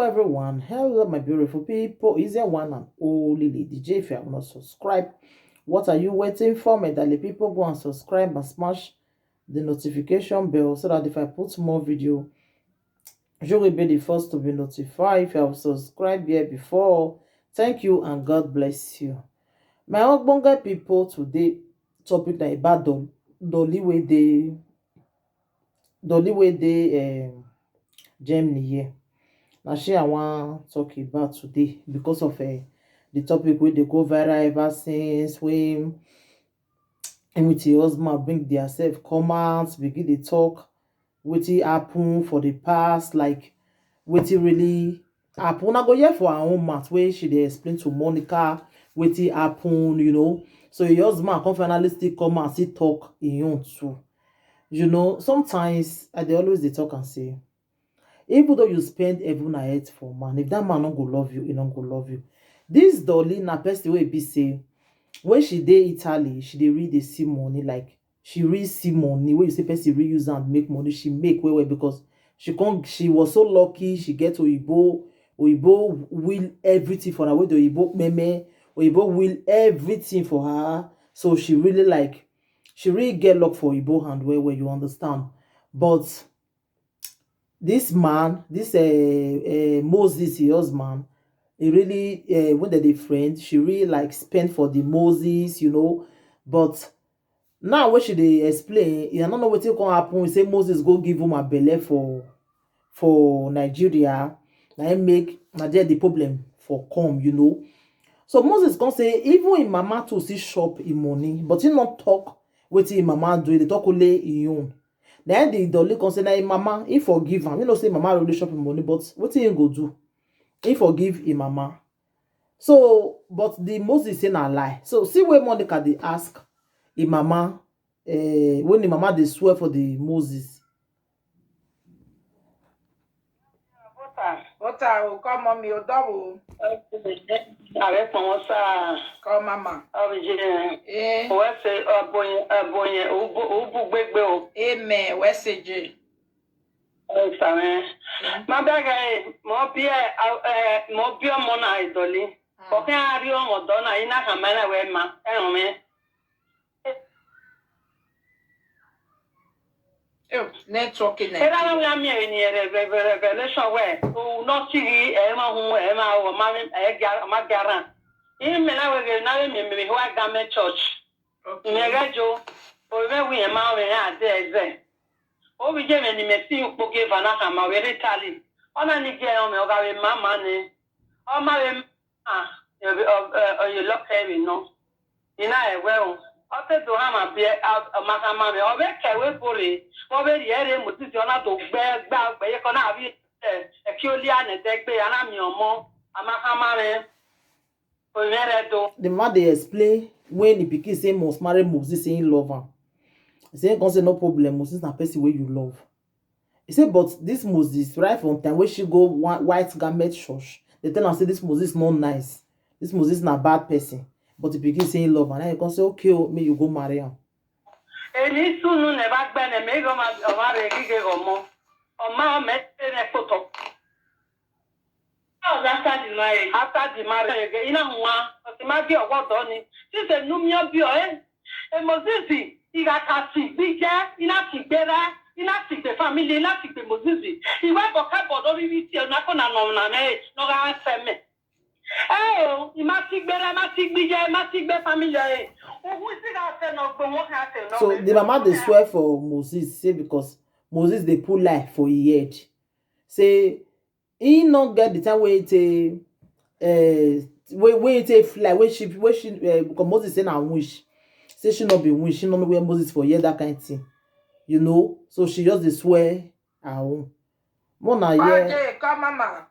everyone. Hello, my beautiful people. Is there one and only Lady J? If you have not subscribed, what are you waiting for? My daily people, go and subscribe and smash the notification bell so that if I put more video, you will be the first to be notified. If you have subscribed here before, thank you and God bless you. My ogbonge people, today topic na about Dolly wey Germany here. Now she I want talk about today because of the topic wey dey go viral ever since when with her husband bring their self come out, begin dey talk wetin happen for the past, like wetin really happen. Una go hear for her own mouth wey she dey explain to Monica wetin happen, So her husband come finally still come out still talk im own too. Sometimes I dey always dey talk and say, even though you spend heaven and earth for man, if that man no go love you, he no go love you. This Dolly na person wey be say when she dey Italy, she dey really dey see money, like she really see money. When you say person really use am make money, she make well because she was so lucky. She get Oyibo will everything for her. Wey the Oyibo meme, Oyibo will everything for her. So she really get luck for Oyibo hand where you understand. But this man, this Moses, her husband, he really when they friend, she really like spend for the Moses, But now when she dey explain, I don't know wetin come happen. We say Moses go give him a belle for Nigeria. Na make Nigeria the problem for come, So Moses come say even im mama too see shop im money, but he not talk wetin im mama do. They talk only im own. Then the Dolly come say na im mama, he forgive am. Say mama really shop im money, but wetin he go do? He forgive im mama. So, but the Moses say na lie. So see where Monica dey ask im mama, when im mama dey swear for the Moses. Water, come on me, double. Avec mon ça, comme maman. Ouais, c'est bonye, ou bébé. Amen, ouais, c'est Dieu. Ça va. Ma bague, mon pied, mon idole. Aucun avion, mon donne, il n'a qu'à mener, ouais, ma, network in there. I mean, revelation where not see Emma who Emma or Magaran. In Mena, we now remember who I got my church. Negajo, or where we Emma and there. Oh, we gave any messing book give an akama very tally. On any girl, my money. Oh, my, you look heavy, no. You know, well. After to have a beer out of Mahamami, or Becker, we over the area, Mutisiona to bear back, but you can have a Culian and take pay an amio more, a Mahamami. The man they explain when the pikin say must marry Moses, saying love her. He say can't say no problem, Moses na person wey you love. He say, but this Moses, right from time when she go white garment church, they tell her say this Moses not nice. This Moses na bad person. But the pikin saying love, and then you can say, okay, may you go marry him. Any soon never been a mega marry or more. Or ma met a photo. After the marriage, you know, but might be a what on it. She said, no, me up your head. And Moses, he got a sick big in a sick better, in a sick the family, in a sick the Moses. He went for cardboard or we see a nakon and no answer me. Oh, you must be better, must be family. So the mama they swear for Moses, say because Moses they put life for his head. Say he not get the time where it fly when she because Moses say na wish. Say she not be wish, she not know where Moses for year that kind of thing. So she just they swear her own. Mona yeah. Come mama.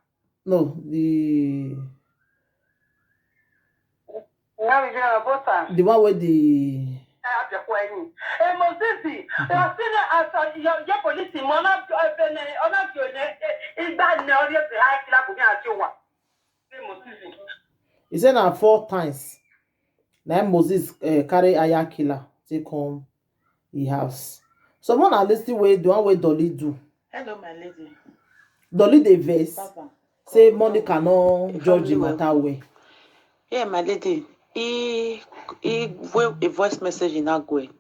No, the one with the he said now 4 times. Now Moses carry Aya killer take come his house. So Mona listen way the one way Dolly do. Hello, my lady. Dolly the verse. say Monica no judge the matter way. Yeah, my lady. He will a voice message in Agwe.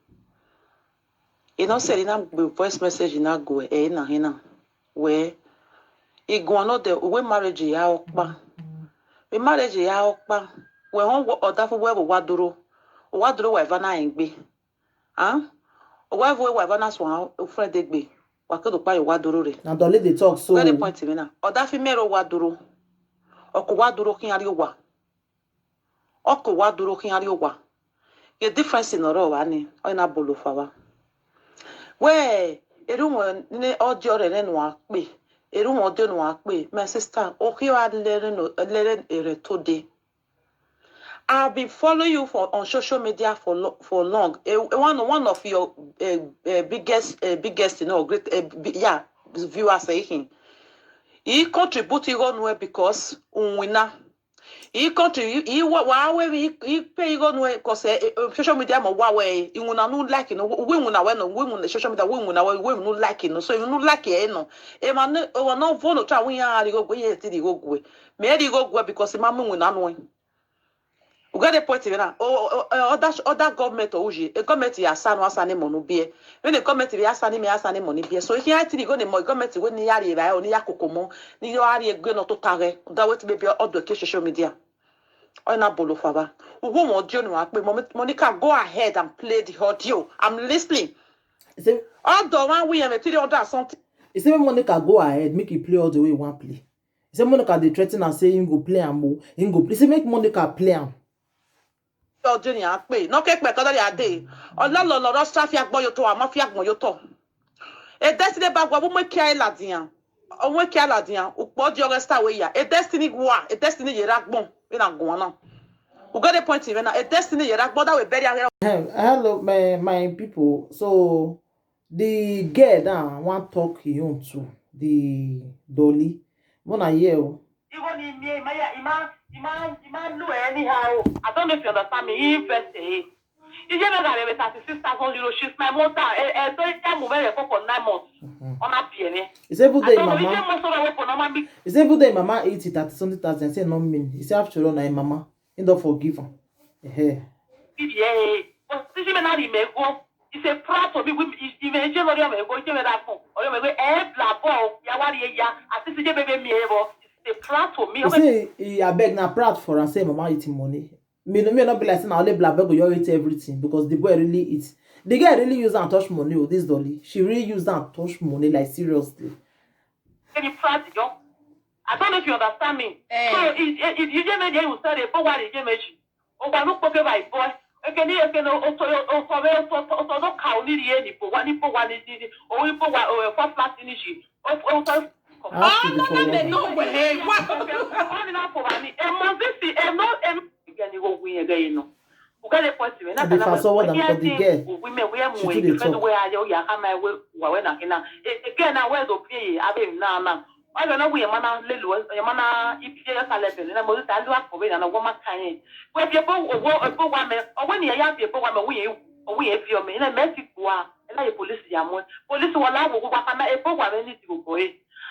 You know, said in a voice message in Agwe, hina. Where he go on the way marriage ya okpa. We marriage ya okpa. We on oda for where waduro. Waduro wa vana ingbe. Ah? Why we vana swan friend egbe. Wakodo pa waduro re. Now Dolly they talk so. Very point me na. Oda fi mero waduro. Oko waduro kin ari wa. Oko waduro kin ari wa. The difference in oro wa ni. O na bolo fa wa. We eru mo ni audio re no ape. Eru mo de no ape. My sister, okay wa lere ere today. I've been following you on social media for long. One of your biggest great viewers saying he contribute nowhere because winner. He contribute he pay nowhere because social media mo wa we you no like we social media we no like so you no like no e man no follow try we ya go ye ti go me go because ma mu no. We got a point now. Other government or a government ya san was an money beer. When the government ya san money beer. So here I think go the government when ni yari ba oni yakokomo ni yo ari egbe no to tare. That way to be all the social media. Ona bolo fava. Ugo mo dio no akpe Monica go ahead and play the audio. I'm listening. Say all the one we am a other something. He say Monica go ahead make it play all the way one play. He say Monica dey threaten and say him go play am mo. Him go play. Say make Monica play am. Ọdún yẹn pé no ke pe ko lori ade ololo loro strafi agbo yo to amafia agbon yo to e destiny ba gwa bu mo ki ai ladian o mo ki ladian upo di oresta we ya e destiny yera agbon we na gun na we got the point even na e destiny yera agbon that we bury am. Hello my people. So the girl now want talk him own too. The Dolly wanna hear o. Even in me, Iman, no anyhow. I don't know if you understand me. Invest it. You just got a 36,000 euros. She's my mother. So it's time we were for 9 months. On a penny. It's every day, mama. It's every day, mama. 80, 30, something thousand. Say no mean. It's after all, na mama. You don't forgive her. Yeah. But this is not even go. It's a proud to be with. Even if you're going to that phone, or you're going to blah blah. Yawari ya. I think it's baby me able. Proud for me. You say I beg na proud for and say mama eating money. Me not be like saying I only black beg you eat everything because the boy really eats. The girl really use and touch money. Oh, this Dolly, she really use and touch money like seriously. Very proud, yo. I don't know if you understand me. So if you just made you say but what is you oh, but look okay by boy. Okay, also no cow need any for one is or we put one for flat finish.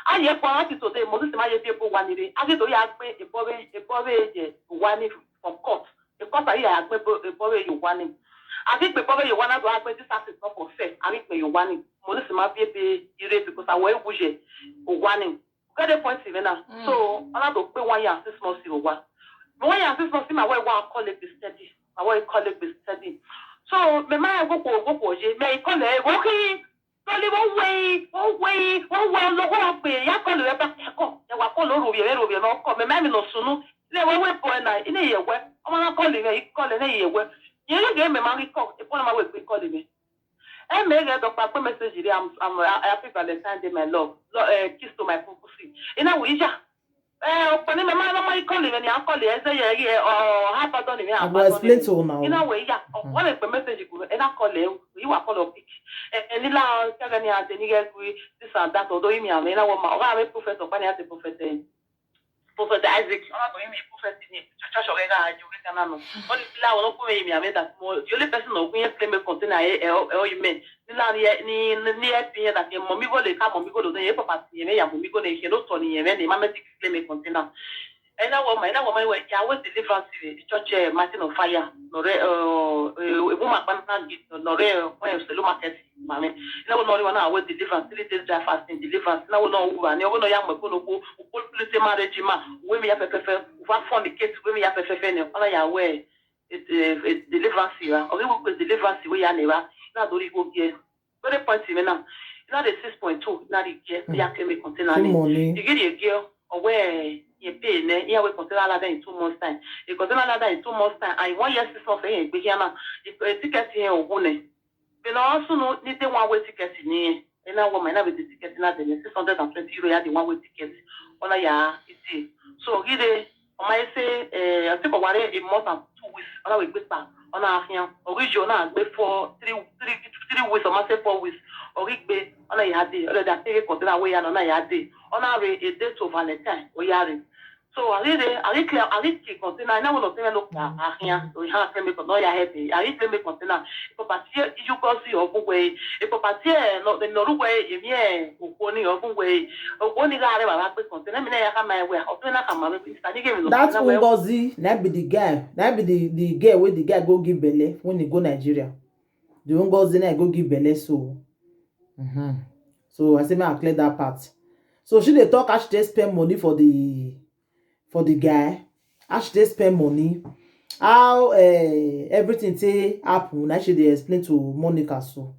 Aye, for us today, Moses Maya people one day. I did a one from court. Because I have a boy you want. I think the boy you want to have this access not for fair. I think you want Moses Maya be because I wear Bouger or one. Got a point, Sivena. So I have to pay 1 year 6 months. 1 year 6 months, my way colleague is steady. My way colleague is steady. So, my man go for may call it okay. One way, look up, ya call it back. You are calling over, no come, mammy no sooner. They were point in a year where I'm not calling a year where you gave me money cock upon my way calling me. And make a doctor message. I'm happy Valentine Day, my love. Kiss to my pussy. In a way, when my mother calling and I call it, say, or half a done. I will explain to now. In a way, yeah. One of the message and I call you are follow pick. And in la Tagania, the niggas this and that, although you mean, I want my professor, when I have the prophet. Prophet Isaac, I'm going to prophet in church of Ega, you can know. Only Lao no come me, I that more. The only person who can claim a container, you mean. Near Pia that your mommy go, they come, mommy go to the papa, you may have mommy go, they cannot turn in, and they mamma claim a container. And I want my way, I was deliverance to the church, Martin of Fire, no, a woman, no, no, market, mammy. No one know I was deliverance, 3 days fasting, deliverance. Now, no, and you know, young Makuno, who put the marriage, women have a prefer, what for the kids, women have a prefer, and all I wear it's deliverance here, or we will deliverance we are never, not do you go get very point now. Not a 6.2, not a get the academic container. You get a girl away. You pay, yeah, we consider that in 2 months' time. You consider that in 2 months' time. I 1 year 6 months, we hear now. A ticket here, one. But also, no, need the 1 way ticket in here. And now, woman, with the ticket in that, 620 euro, the 1 way ticket. On a year, it's so, here, I might say, I think about it in more than 2 weeks. On our way back, on our here, original, before 3 weeks, or maybe 4 weeks. Or week be on a yard day, or that take container away and on a yard day. On our a date of Valentine, we are. So I read container. I know what look here. We have to make a lawyer happy. I read the container. If you go see your way, if a party not the Norway, if ye, only your way, only got a container, I have my way. That's Ngozi. That be the guy. That be the girl where the guy go give belly when he go Nigeria. The Ngozi na go give belly so. So I say may I clear that part. So she dey talk how she dey spend money for the guy. How she dey spend money. How everything say happen. Now she dey explain to Monica so.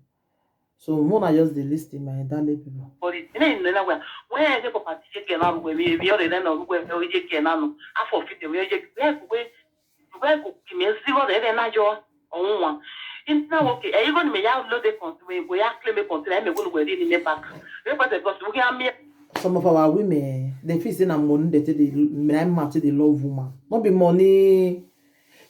So Mona just dey listen my darling people. But it ain't no way. When the papa take care now, we already know where we take care now. I forfeit the way we go give me 0 there na jo on one. Now, okay, are you going to be out load the country? We are claiming country. I'm going to go in the back. Some of our women, they feel saying I'm money. They love woman. Not be money.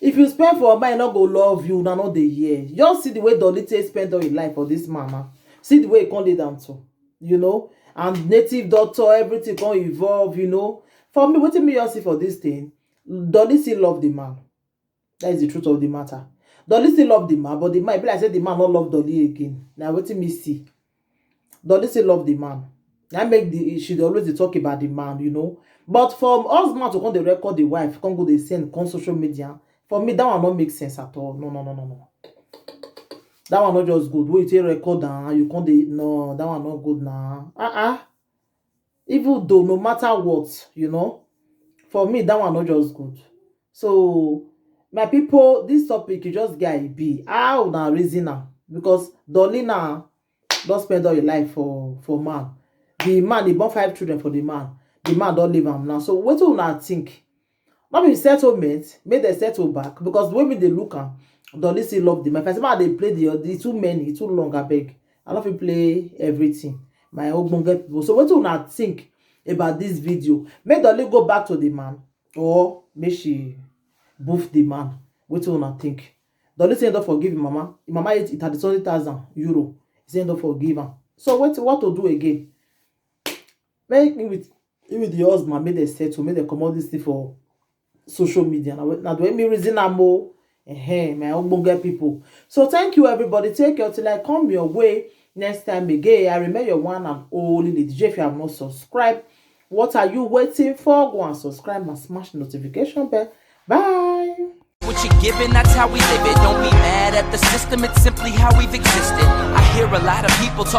If you spend for a man, not go love you. Not the year. Just see the way Dolly spend all his life for this mama. See the way it can't lay down to, you know. And native doctor, everything can evolve, you know. For me, what me you see for this thing? Dolly still love the man. That is the truth of the matter. Dolly still love the man, but the man, I said the man not love Dolly again. Now what me see? Dolly still love the man. I make she always talk about the man, you know. But for husband to come the record the wife, come go they send on social media. For me, that one not make sense at all. No. That one not just good. Wait, you record now, you can't no, that one not good now. Even though no matter what, you know, for me that one not just good. So my people, this topic you just get it be how na reason now because Dolly now don't spend all your life for man. The man he born 5 children for the man. The man don't leave him now. So what do you think? Not be settlement, make they settle back because the way they look at Dolly still love the man. If I say they play the too many, too long, I beg. I love to play everything. My own get people. So what do you think about this video? Make Dolly go back to the man or make she boof the man. What do you think? Dolly say don't forgive him, mama. Mama it had 20,000 euro. He say don't forgive her. So what to do again? Make me with the husband, make they settle, make they come out this thing for social media. Now do me reason I'm more my own get people. So thank you everybody. Take care till I come your way next time again. I remember your one and only Lady J. If you have not subscribed, what are you waiting for? Go and subscribe and smash the notification bell. Bye. What you're giving, that's how we live it. Don't be mad at the system, it's simply how we've existed. I hear a lot of people talk